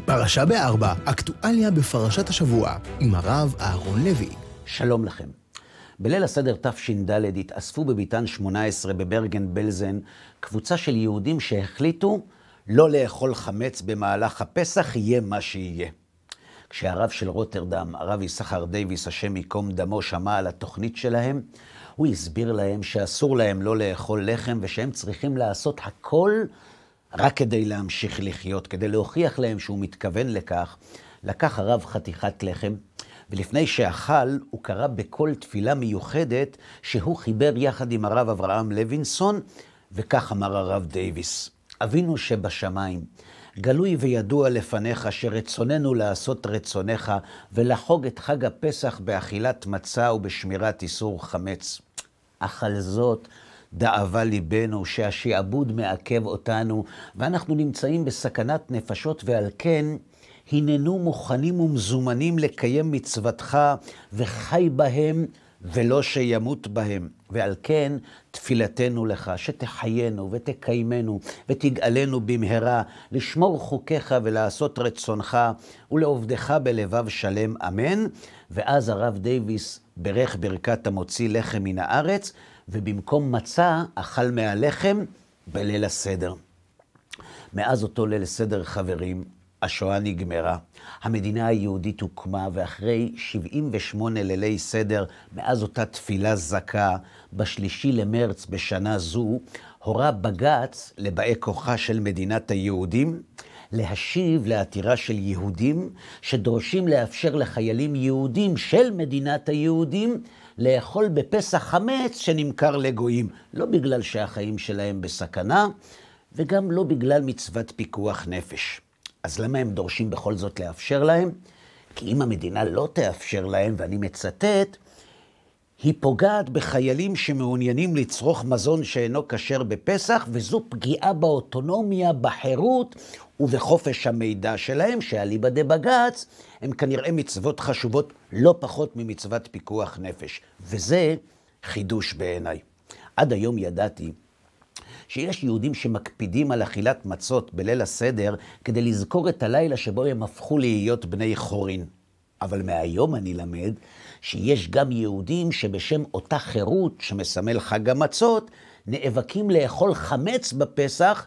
פרשה בארבע, אקטואליה בפרשת השבוע, עם הרב אהרון לוי. שלום לכם. בליל הסדר תש"ד התאספו בביתן 18 בברגן בלזן קבוצה של יהודים שהחליטו לא לאכול חמץ במהלך הפסח, יהיה מה שיהיה. כשהרב של רוטרדם, הרב יששכר דייוויס, השם ייקום דמו, שמע על התוכנית שלהם, הוא הסביר להם שאסור להם לא לאכול לחם ושהם צריכים לעשות הכל רק כדי להמשיך לחיות, כדי להוכיח להם שהוא מתכוון לכך. לקח הרב חתיכת לחם, ולפני שאכל הוא קרא בכל תפילה מיוחדת שהוא חיבר יחד עם הרב אברהם לוינסון, וכך אמר הרב דייוויס: אבינו שבשמיים, גלוי וידוע לפניך שרצוננו לעשות רצונך ולחוג את חג הפסח באכילת מצה ובשמירת איסור חמץ. אך על זאת דאבה ליבנו שהשעבוד מעכב אותנו ואנחנו נמצאים בסכנת נפשות, ועל כן הננו מוכנים ומזומנים לקיים מצוותך וחי בהם ולא שימות בהם. ועל כן תפילתנו לך שתחיינו ותקיימנו ותגאלנו במהרה לשמור חוקיך ולעשות רצונך ולעובדך בלבב שלם, אמן. ואז הרב דייוויס ברך ברכת המוציא לחם מן הארץ, ובמקום מצה אכל מהלחם בליל הסדר. מאז אותו ליל סדר, חברים, השואה נגמרה, המדינה היהודית הוקמה, ואחרי 78 לילי סדר, מאז אותה תפילה זכה, בשלישי למרץ בשנה זו, הורה בג"ץ לבאי כוחה של מדינת היהודים להשיב לעתירה של יהודים שדורשים לאפשר לחיילים יהודים של מדינת היהודים לאכול בפסח חמץ שנמכר לגויים, לא בגלל שהחיים שלהם בסכנה, וגם לא בגלל מצוות פיקוח נפש. אז למה הם דורשים בכל זאת לאפשר להם? כי אם המדינה לא תאפשר להם, ואני מצטט, היא פוגעת בחיילים שמעוניינים לצרוך מזון שאינו כשר בפסח, וזו פגיעה באוטונומיה, בחירות ובחופש המידע שלהם, שאליבא דבג"ץ הם כנראה מצוות חשובות לא פחות ממצוות פיקוח נפש. וזה חידוש בעיניי. עד היום ידעתי שיש יהודים שמקפידים על אכילת מצות בליל הסדר כדי לזכור את הלילה שבו הם הפכו להיות בני חורין. אבל מהיום אני למד שיש גם יהודים שבשם אותה חירות שמסמל חג המצות נאבקים לאכול חמץ בפסח,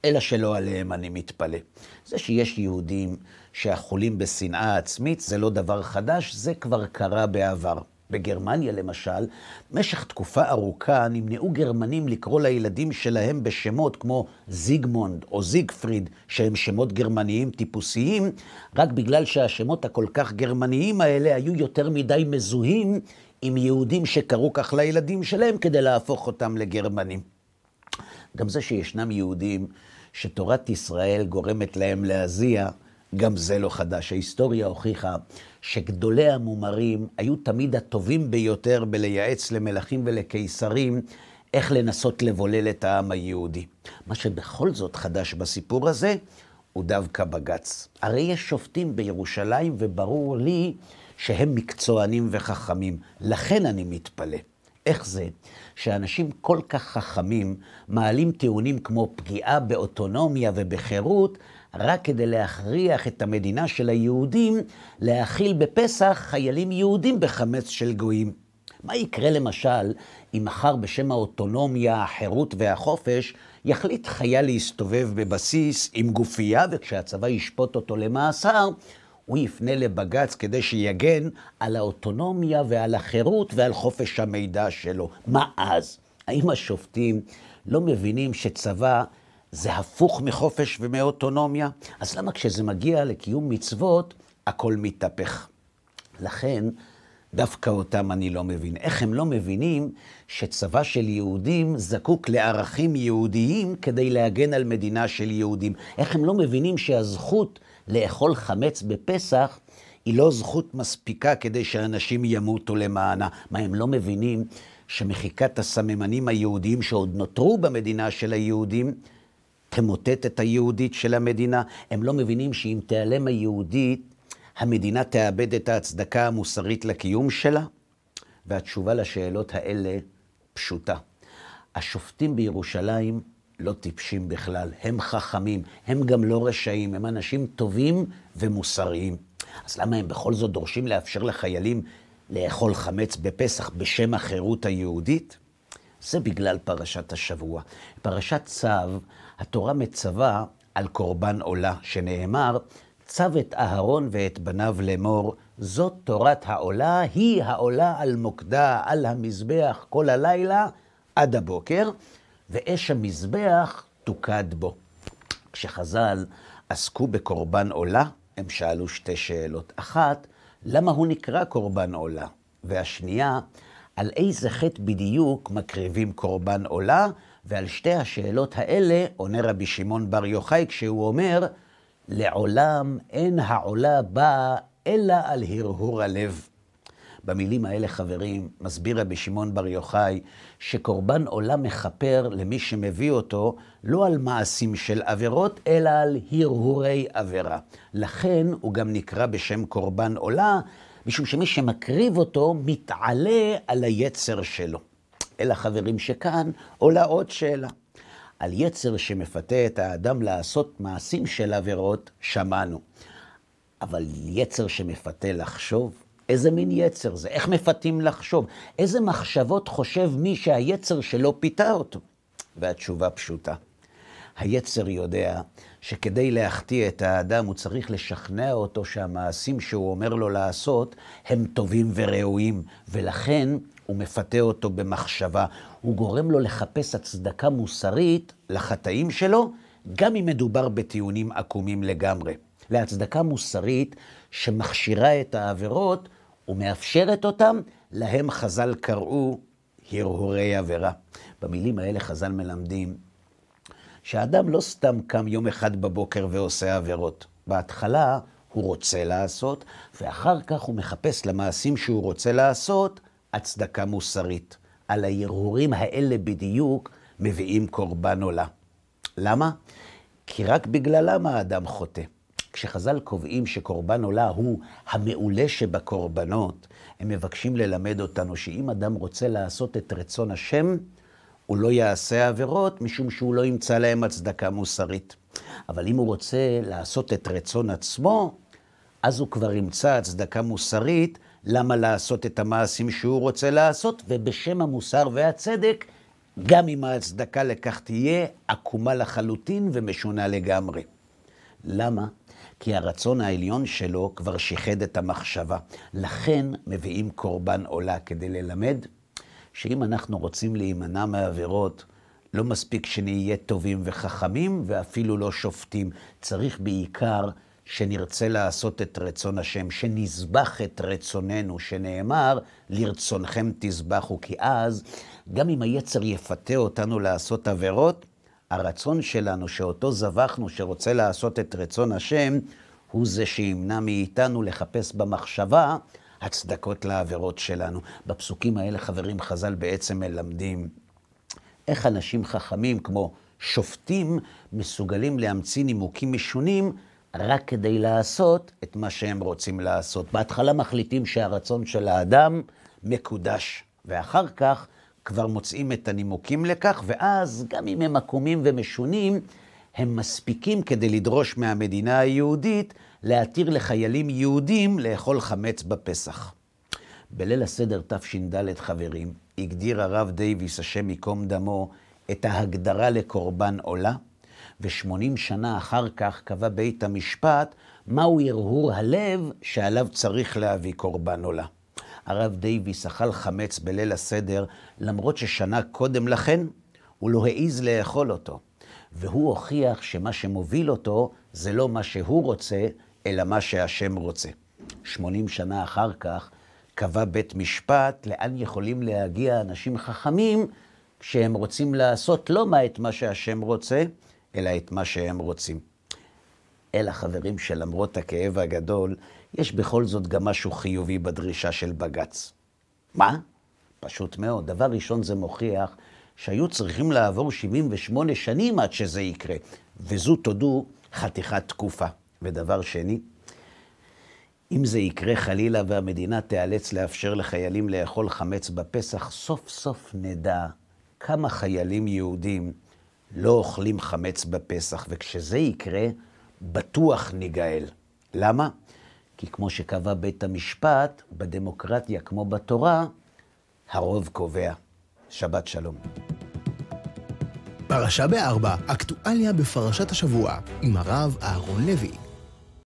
אלא שלא עליהם אני מתפלא. זה שיש יהודים שאכולים בשנאה עצמית זה לא דבר חדש, זה כבר קרה בעבר. בגרמניה למשל, משך תקופה ארוכה נמנעו גרמנים לקרוא לילדים שלהם בשמות כמו זיגמונד או זיגפריד, שהם שמות גרמניים טיפוסיים, רק בגלל שהשמות הכל כך גרמניים האלה היו יותר מדי מזוהים עם יהודים שקראו כך לילדים שלהם כדי להפוך אותם לגרמנים. גם זה שישנם יהודים שתורת ישראל גורמת להם להזיע, גם זה לא חדש. ההיסטוריה הוכיחה שגדולי המומרים היו תמיד הטובים ביותר בלייעץ למלכים ולקיסרים איך לנסות לבולל את העם היהודי. מה שבכל זאת חדש בסיפור הזה הוא דווקא בג"ץ. הרי יש שופטים בירושלים וברור לי שהם מקצוענים וחכמים. לכן אני מתפלא. איך זה שאנשים כל כך חכמים מעלים טיעונים כמו פגיעה באוטונומיה ובחירות רק כדי להכריח את המדינה של היהודים להאכיל בפסח חיילים יהודים בחמץ של גויים? מה יקרה למשל אם מחר בשם האוטונומיה, החירות והחופש יחליט חייל להסתובב בבסיס עם גופייה, וכשהצבא ישפוט אותו למאסר הוא יפנה לבג"ץ כדי שיגן על האוטונומיה ועל החירות ועל חופש המידע שלו? מה אז? האם השופטים לא מבינים שצבא זה הפוך מחופש ומאוטונומיה? אז למה כשזה מגיע לקיום מצוות הכל מתהפך? לכן דווקא אותם אני לא מבין. איך הם לא מבינים שצבא של יהודים זקוק לערכים יהודיים כדי להגן על מדינה של יהודים? איך הם לא מבינים שהזכות לאכול חמץ בפסח היא לא זכות מספיקה כדי שאנשים ימותו למענה? מה, הם לא מבינים שמחיקת הסממנים היהודיים שעוד נותרו במדינה של היהודים תמוטט את היהודית של המדינה? הם לא מבינים שאם תיעלם היהודית, המדינה תאבד את ההצדקה המוסרית לקיום שלה? והתשובה לשאלות האלה פשוטה. השופטים בירושלים לא טיפשים בכלל, הם חכמים, הם גם לא רשעים, הם אנשים טובים ומוסריים. אז למה הם בכל זאת דורשים לאפשר לחיילים לאכול חמץ בפסח בשם החירות היהודית? זה בגלל פרשת השבוע. פרשת צו, התורה מצווה על קורבן עולה, שנאמר, צו את אהרון ואת בניו לאמור, זאת תורת העולה, היא העולה על מוקדה, על המזבח כל הלילה עד הבוקר, ואש המזבח תוקד בו. כשחז"ל עסקו בקורבן עולה, הם שאלו שתי שאלות. אחת, למה הוא נקרא קורבן עולה? והשנייה, על איזה חטא בדיוק מקריבים קורבן עולה? ועל שתי השאלות האלה עונה רבי שמעון בר יוחאי כשהוא אומר, לעולם אין העולה באה אלא על הרהור הלב. במילים האלה, חברים, מסביר רבי שמעון בר יוחאי שקורבן עולה מכפר למי שמביא אותו לא על מעשים של עבירות, אלא על הרהורי עבירה. לכן הוא גם נקרא בשם קורבן עולה, משום שמי שמקריב אותו מתעלה על היצר שלו. אלא חברים שכאן עולה עוד שאלה. על יצר שמפתה את האדם לעשות מעשים של עבירות, שמענו. אבל יצר שמפתה לחשוב, איזה מין יצר זה? איך מפתים לחשוב? איזה מחשבות חושב מי שהיצר שלו פיתה אותו? והתשובה פשוטה. היצר יודע שכדי להחטיא את האדם הוא צריך לשכנע אותו שהמעשים שהוא אומר לו לעשות הם טובים וראויים, ולכן הוא מפתה אותו במחשבה. הוא גורם לו לחפש הצדקה מוסרית לחטאים שלו, גם אם מדובר בטיעונים עקומים לגמרי. להצדקה מוסרית שמכשירה את העבירות ומאפשרת אותם, להם חז"ל קראו הרהורי עבירה. במילים האלה חז"ל מלמדים שהאדם לא סתם קם יום אחד בבוקר ועושה עבירות. בהתחלה הוא רוצה לעשות, ואחר כך הוא מחפש למעשים שהוא רוצה לעשות הצדקה מוסרית. על ההרהורים האלה בדיוק מביאים קורבן עולה. למה? כי רק בגללם האדם חוטא. כשחז"ל קובעים שקורבן עולה הוא המעולה שבקורבנות, הם מבקשים ללמד אותנו שאם אדם רוצה לעשות את רצון השם, הוא לא יעשה עבירות משום שהוא לא ימצא להם הצדקה מוסרית. אבל אם הוא רוצה לעשות את רצון עצמו, אז הוא כבר ימצא הצדקה מוסרית למה לעשות את המעשים שהוא רוצה לעשות, ובשם המוסר והצדק, גם אם ההצדקה לכך תהיה עקומה לחלוטין ומשונה לגמרי. למה? כי הרצון העליון שלו כבר שיחד את המחשבה. לכן מביאים קורבן עולה כדי ללמד שאם אנחנו רוצים להימנע מעבירות, לא מספיק שנהיה טובים וחכמים ואפילו לא שופטים. צריך בעיקר שנרצה לעשות את רצון השם, שנזבח את רצוננו, שנאמר לרצונכם תזבחו, כי אז גם אם היצר יפתה אותנו לעשות עבירות, הרצון שלנו שאותו זבחנו שרוצה לעשות את רצון השם, הוא זה שימנע מאיתנו לחפש במחשבה הצדקות לעבירות שלנו. בפסוקים האלה, חברים, חז"ל בעצם מלמדים איך אנשים חכמים כמו שופטים מסוגלים להמציא נימוקים משונים רק כדי לעשות את מה שהם רוצים לעשות. בהתחלה מחליטים שהרצון של האדם מקודש, ואחר כך כבר מוצאים את הנימוקים לכך, ואז גם אם הם עקומים ומשונים, הם מספיקים כדי לדרוש מהמדינה היהודית להתיר לחיילים יהודים לאכול חמץ בפסח. בליל הסדר תש"ד, חברים, הגדיר הרב דייוויס, השם ייקום דמו, את ההגדרה לקורבן עולה, ו80 שנה אחר כך קבע בית המשפט מהו הרהור הלב שעליו צריך להביא קורבן עולה. הרב דייוויס אכל חמץ בליל הסדר, למרות ששנה קודם לכן הוא לא העז לאכול אותו. והוא הוכיח שמה שמוביל אותו זה לא מה שהוא רוצה, אלא מה שהשם רוצה. 80 שנה אחר כך קבע בית משפט לאן יכולים להגיע אנשים חכמים כשהם רוצים לעשות לא את מה שהשם רוצה, אלא את מה שהם רוצים. אלא חברים שלמרות הכאב הגדול, יש בכל זאת גם משהו חיובי בדרישה של בג"ץ. מה? פשוט מאוד. דבר ראשון, זה מוכיח שהיו צריכים לעבור 78 שנים עד שזה יקרה, וזו תודו חתיכת תקופה. ודבר שני, אם זה יקרה חלילה והמדינה תיאלץ לאפשר לחיילים לאכול חמץ בפסח, סוף סוף נדע כמה חיילים יהודים לא אוכלים חמץ בפסח, וכשזה יקרה, בטוח ניגאל. למה? כי כמו שקבע בית המשפט, בדמוקרטיה כמו בתורה, הרוב קובע. שבת שלום. פרשה ב4, אקטואליה בפרשת השבוע, עם הרב אהרון לוי.